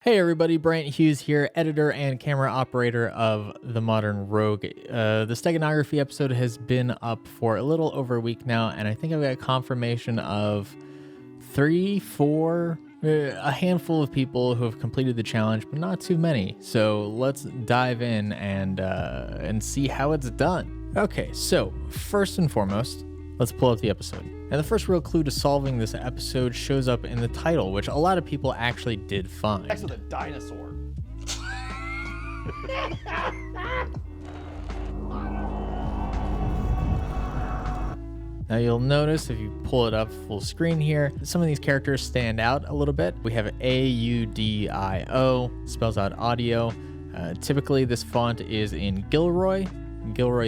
Hey everybody, Brant Hughes here, editor and camera operator of The Modern Rogue. The steganography episode has been up for a little over a week now, and I think I've got confirmation of a handful of people who have completed the challenge, but not too many. So let's dive in and see how it's done. Okay, so first and foremost, let's pull up the episode. And the first real clue to solving this episode shows up in the title, which a lot of people actually did find. Next with a dinosaur. Now you'll notice if you pull it up full screen here, some of these characters stand out a little bit. We have AUDIO, spells out audio. Typically this font is in Gilroy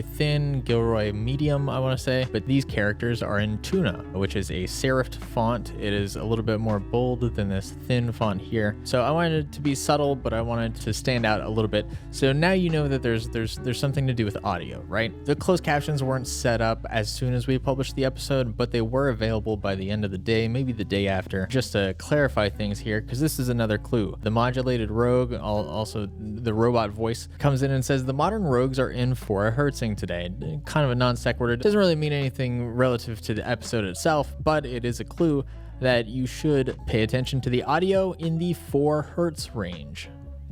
Thin, Gilroy Medium, I want to say, but these characters are in Tuna, which is a serifed font. It is a little bit more bold than this thin font here. So I wanted it to be subtle, but I wanted to stand out a little bit. So now you know that there's something to do with audio, right? The closed captions weren't set up as soon as we published the episode, but they were available by the end of the day, maybe the day after, just to clarify things here, because this is another clue. The modulated rogue, also the robot voice, comes in and says the modern rogues are in for a hertzing today. Kind of a non sequitur. It doesn't really mean anything relative to the episode itself, but it is a clue that you should pay attention to the audio in the 4 hertz range.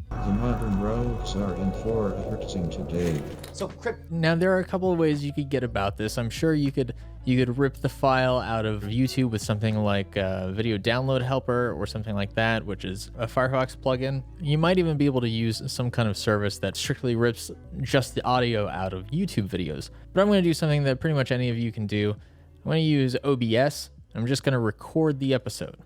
The modern rogues are in for a hertzing today. Now there are a couple of ways you could get about this. I'm sure you could rip the file out of YouTube with something like Video Download Helper or something like that, which is a Firefox plugin. You might even be able to use some kind of service that strictly rips just the audio out of YouTube videos. But I'm going to do something that pretty much any of you can do. I'm going to use OBS. I'm just going to record the episode.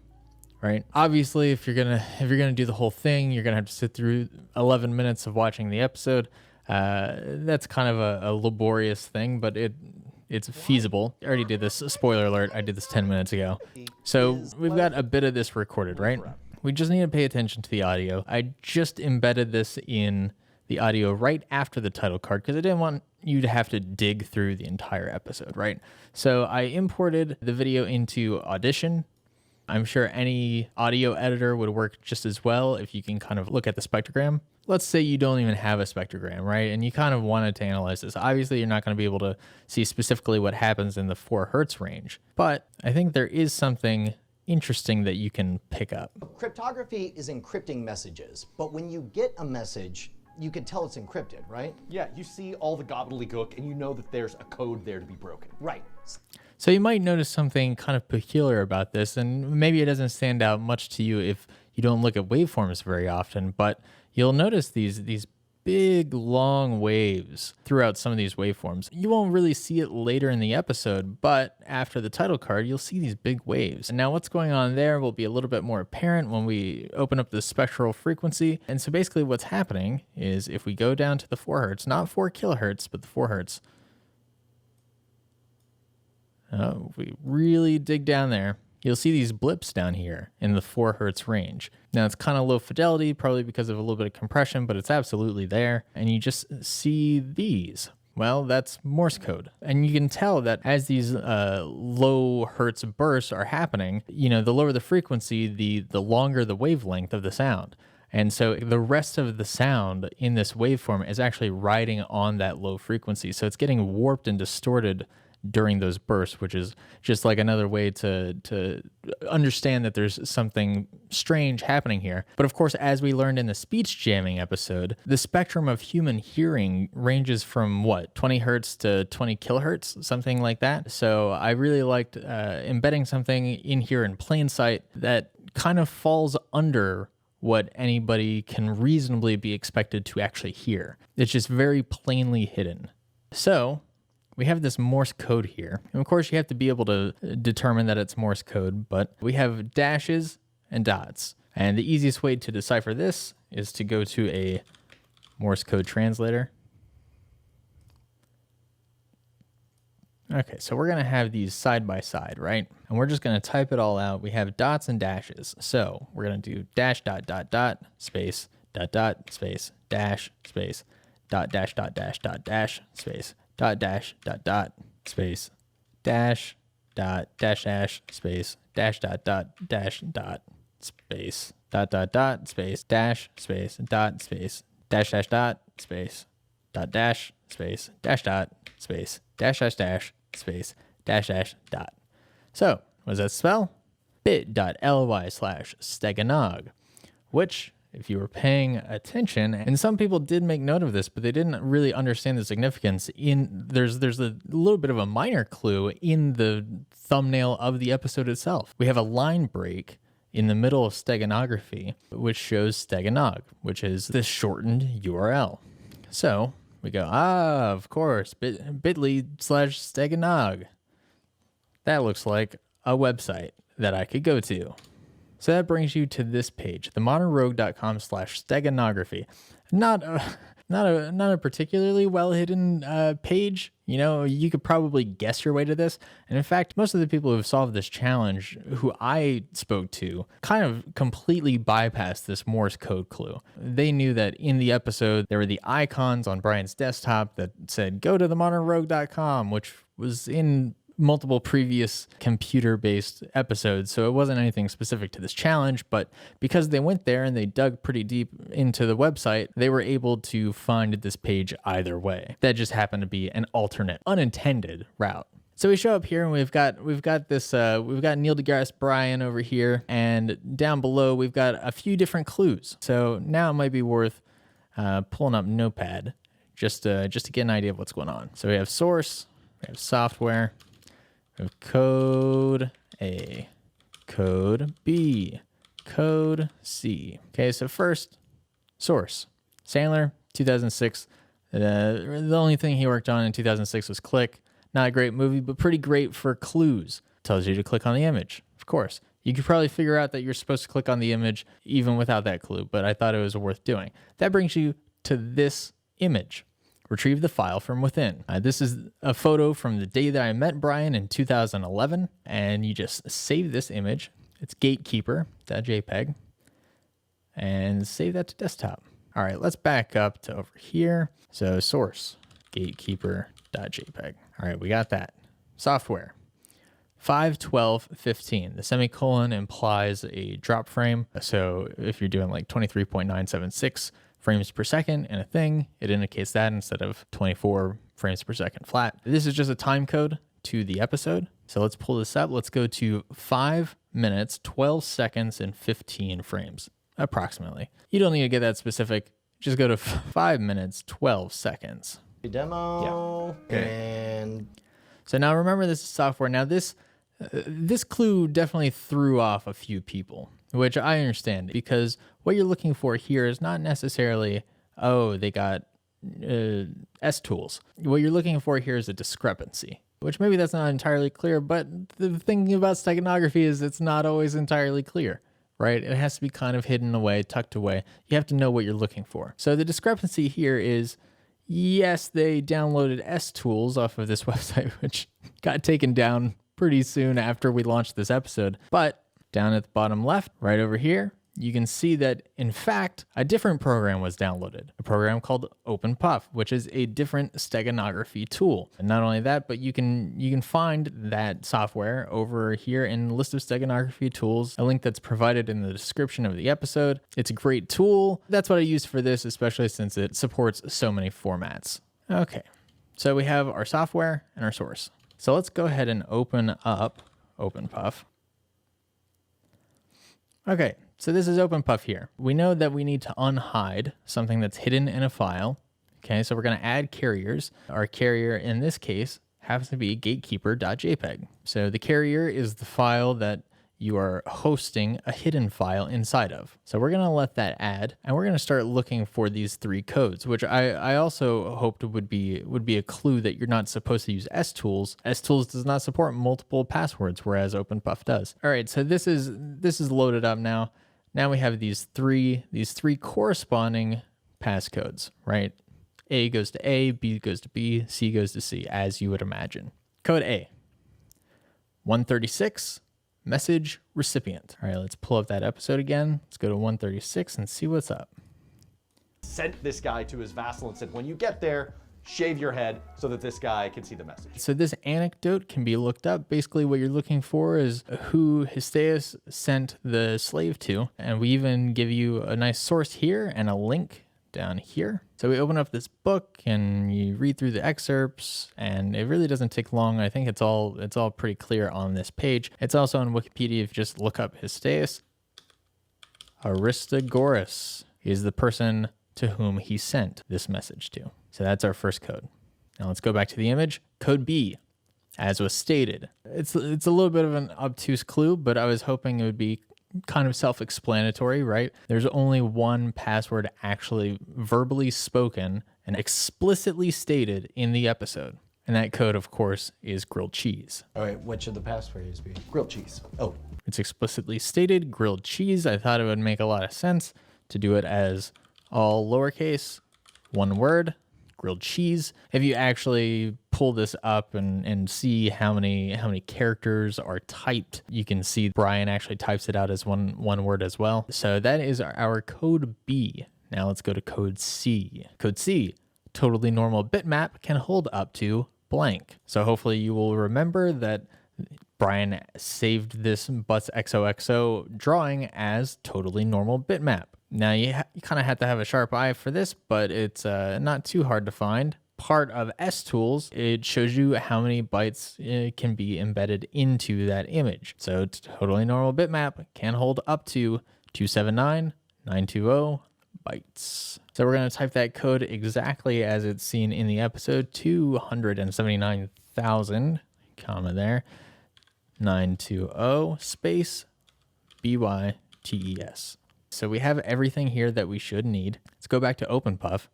Right. Obviously, if you're gonna do the whole thing, you're gonna have to sit through 11 minutes of watching the episode. That's kind of a laborious thing, but it's feasible. I already did this. Spoiler alert! I did this 10 minutes ago. So we've got a bit of this recorded, right? We just need to pay attention to the audio. I just embedded this in the audio right after the title card because I didn't want you to have to dig through the entire episode, right? So I imported the video into Audition. I'm sure any audio editor would work just as well if you can kind of look at the spectrogram. Let's say you don't even have a spectrogram, right? And you kind of wanted to analyze this. Obviously, you're not going to be able to see specifically what happens in the 4 hertz range, but I think there is something interesting that you can pick up. Cryptography is encrypting messages, but when you get a message, you can tell it's encrypted, right? Yeah, you see all the gobbledygook and you know that there's a code there to be broken. Right. So you might notice something kind of peculiar about this, and maybe it doesn't stand out much to you if you don't look at waveforms very often, but you'll notice these big, long waves throughout some of these waveforms. You won't really see it later in the episode, but after the title card, you'll see these big waves. And now what's going on there will be a little bit more apparent when we open up the spectral frequency. And so basically what's happening is if we go down to the 4 hertz, not 4 kilohertz, but the 4 hertz, if we really dig down there, you'll see these blips down here in the 4 hertz range. Now it's kind of low fidelity, probably because of a little bit of compression, but it's absolutely there. And you just see these. Well, that's Morse code. And you can tell that as these low hertz bursts are happening, the lower the frequency, the longer the wavelength of the sound. And so the rest of the sound in this waveform is actually riding on that low frequency. So it's getting warped and distorted during those bursts, which is just like another way to understand that there's something strange happening here. But of course, as we learned in the speech jamming episode, the spectrum of human hearing ranges from 20 hertz to 20 kilohertz, something like that. So I really liked embedding something in here in plain sight that kind of falls under what anybody can reasonably be expected to actually hear. It's just very plainly hidden. So we have this Morse code here. And of course, you have to be able to determine that it's Morse code, but we have dashes and dots. And the easiest way to decipher this is to go to a Morse code translator. Okay, so we're going to have these side by side, right? And we're just going to type it all out. We have dots and dashes. So we're going to do dash dot dot dot space dot dot space dash space dot dash dot dash dot dash space dot dash dot dot space dash dot dash dash space dash dot dot dash dot space, dot, dot, dot, space, dash, space, dot, space, dash, dash, dot, space, dot, dash, space, dash, dot, space, dash, dash, dash, space, dash, dash, dot. So, what does that spell? bit.ly/steganog, which, if you were paying attention, and some people did make note of this, but they didn't really understand the significance there's a little bit of a minor clue in the thumbnail of the episode itself. We have a line break in the middle of steganography, which shows steganog, which is the shortened URL. So we go, of course, bit.ly/steganog. That looks like a website that I could go to. So that brings you to this page, themodernrogue.com/steganography. Not a particularly well hidden page. You know, you could probably guess your way to this. And in fact, most of the people who've solved this challenge, who I spoke to, kind of completely bypassed this Morse code clue. They knew that in the episode, there were the icons on Brian's desktop that said, go to themodernrogue.com, which was in multiple previous computer-based episodes, so it wasn't anything specific to this challenge, but because they went there and they dug pretty deep into the website, they were able to find this page either way. That just happened to be an alternate, unintended route. So we show up here and we've got Neil deGrasse Brian over here, and down below we've got a few different clues. So now it might be worth pulling up Notepad just to get an idea of what's going on. So we have source, we have software, we have code A, code B, code C. Okay, so first, source. Sandler, 2006. The only thing he worked on in 2006 was Click. Not a great movie, but pretty great for clues. Tells you to click on the image, of course. You could probably figure out that you're supposed to click on the image even without that clue, but I thought it was worth doing. That brings you to this image. Retrieve the file from within. This is a photo from the day that I met Brian in 2011, and you just save this image. It's gatekeeper.jpg, and save that to desktop. All right, let's back up to over here. So source, gatekeeper.jpg. All right, we got that. Software, 51215. The semicolon implies a drop frame. So if you're doing like 23.976 frames per second in a thing, it indicates that instead of 24 frames per second flat. This is just a time code to the episode. So let's pull this up. Let's go to 5 minutes, 12 seconds, and 15 frames, approximately. You don't need to get that specific. Just go to 5 minutes, 12 seconds. Demo. Yeah. Okay. And so now remember, this is software. Now this clue definitely threw off a few people, which I understand, because what you're looking for here is not necessarily, oh, they got S tools. What you're looking for here is a discrepancy, which maybe that's not entirely clear, but the thing about steganography is it's not always entirely clear, right? It has to be kind of hidden away, tucked away. You have to know what you're looking for. So the discrepancy here is, yes, they downloaded S tools off of this website, which got taken down pretty soon after we launched this episode, but down at the bottom left, right over here, you can see that, in fact, a different program was downloaded, a program called OpenPuff, which is a different steganography tool. And not only that, but you can find that software over here in the list of steganography tools, a link that's provided in the description of the episode. It's a great tool. That's what I used for this, especially since it supports so many formats. Okay, so we have our software and our source. So let's go ahead and open up OpenPuff. Okay, so this is OpenPuff here. We know that we need to unhide something that's hidden in a file. Okay, so we're going to add carriers. Our carrier in this case happens to be gatekeeper.jpg. So the carrier is the file that you are hosting a hidden file inside of. So we're going to let that add, and we're going to start looking for these 3 codes, which I also hoped would be a clue that you're not supposed to use S tools. S tools does not support multiple passwords, whereas OpenPuff does. All right, so this is loaded up now. Now we have these three corresponding passcodes, right? A goes to A, B goes to B, C goes to C, as you would imagine. Code A, 136. Message recipient. All right, let's pull up that episode again. Let's go to 136 and see what's up. Sent this guy to his vassal and said, when you get there, shave your head so that this guy can see the message. So this anecdote can be looked up. Basically what you're looking for is who Histiaeus sent the slave to. And we even give you a nice source here and a link down here. So we open up this book and you read through the excerpts, and it really doesn't take long. I think it's all pretty clear on this page. It's also on Wikipedia if you just look up Histiaeus. Aristagoras is the person to whom he sent this message to. So that's our first code. Now let's go back to the image. Code B, as was stated. It's a little bit of an obtuse clue, but I was hoping it would be kind of self-explanatory, right? There's only one password actually verbally spoken and explicitly stated in the episode. And that code, of course, is grilled cheese. All right, what should the passphrase be? Grilled cheese. Oh, It's explicitly stated, grilled cheese. I thought it would make a lot of sense to do it as all lowercase, one word, grilled cheese. If you actually pull this up and see how many characters are typed, you can see Brian actually types it out as one word as well. So that is our code B. Now let's go to code C. Code C, totally normal bitmap can hold up to blank. So hopefully you will remember that Brian saved this Butts XOXO drawing as totally normal bitmap. Now you kind of have to have a sharp eye for this, but it's not too hard to find. Part of STools, it shows you how many bytes can be embedded into that image. So totally normal bitmap can hold up to 279,920 bytes. So we're going to type that code exactly as it's seen in the episode, 279,000, comma there, 920 space BYTES. So we have everything here that we should need. Let's go back to OpenPuff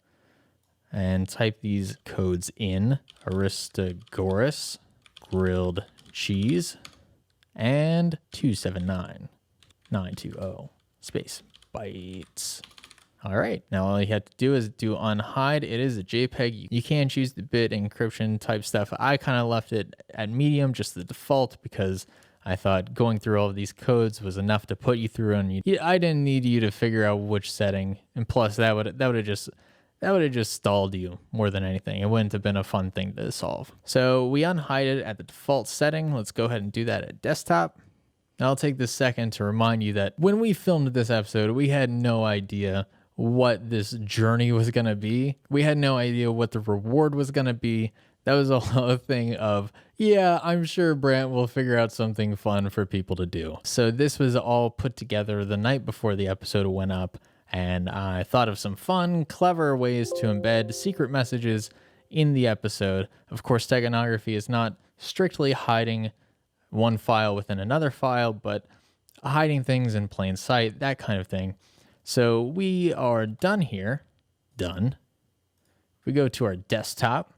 and type these codes in. Aristagoras, grilled cheese, and 279,920 space bytes. All right, now all you have to do is do unhide. It is a JPEG. You can choose the bit encryption type stuff. I kind of left it at medium, just the default, because I thought going through all of these codes was enough to put you through, and I didn't need you to figure out which setting. And plus, that would have just stalled you more than anything. It wouldn't have been a fun thing to solve. So we unhide it at the default setting. Let's go ahead and do that at desktop. Now I'll take this second to remind you that when we filmed this episode, we had no idea what this journey was going to be. We had no idea what the reward was going to be. That was a whole thing of, yeah, I'm sure Brant will figure out something fun for people to do. So this was all put together the night before the episode went up, and I thought of some fun, clever ways to embed secret messages in the episode. Of course, steganography is not strictly hiding one file within another file, but hiding things in plain sight, that kind of thing. So we are done here. Done. If we go to our desktop,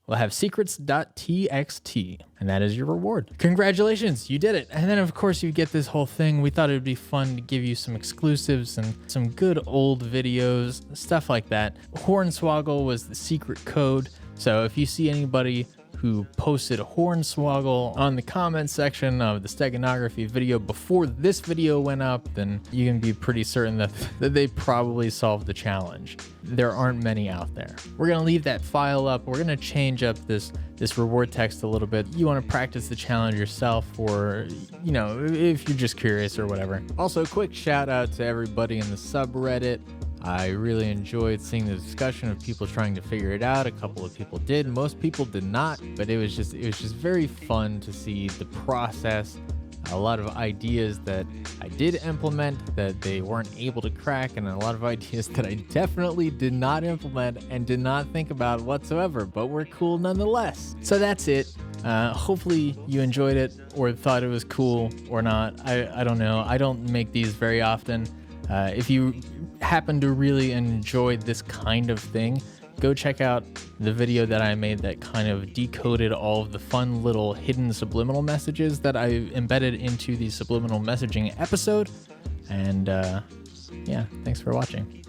we'll have secrets.txt, and that is your reward. Congratulations, you did it. And then, of course, you get this whole thing. We thought it would be fun to give you some exclusives and some good old videos, stuff like that. Hornswoggle was the secret code. So if you see anybody who posted Hornswoggle on the comment section of the steganography video before this video went up, then you can be pretty certain that they probably solved the challenge. There aren't many out there. We're gonna leave that file up. We're gonna change up this reward text a little bit. You wanna practice the challenge yourself, or, you know, if you're just curious or whatever. Also, quick shout out to everybody in the subreddit. I really enjoyed seeing the discussion of people trying to figure it out. A couple of people did. Most people did not, but it was just very fun to see the process. A lot of ideas that I did implement that they weren't able to crack, and a lot of ideas that I definitely did not implement and did not think about whatsoever, but were cool nonetheless. So that's it. Hopefully you enjoyed it or thought it was cool or not. I don't know. I don't make these very often. If you happen to really enjoy this kind of thing, go check out the video that I made that kind of decoded all of the fun little hidden subliminal messages that I embedded into the subliminal messaging episode. And yeah, thanks for watching.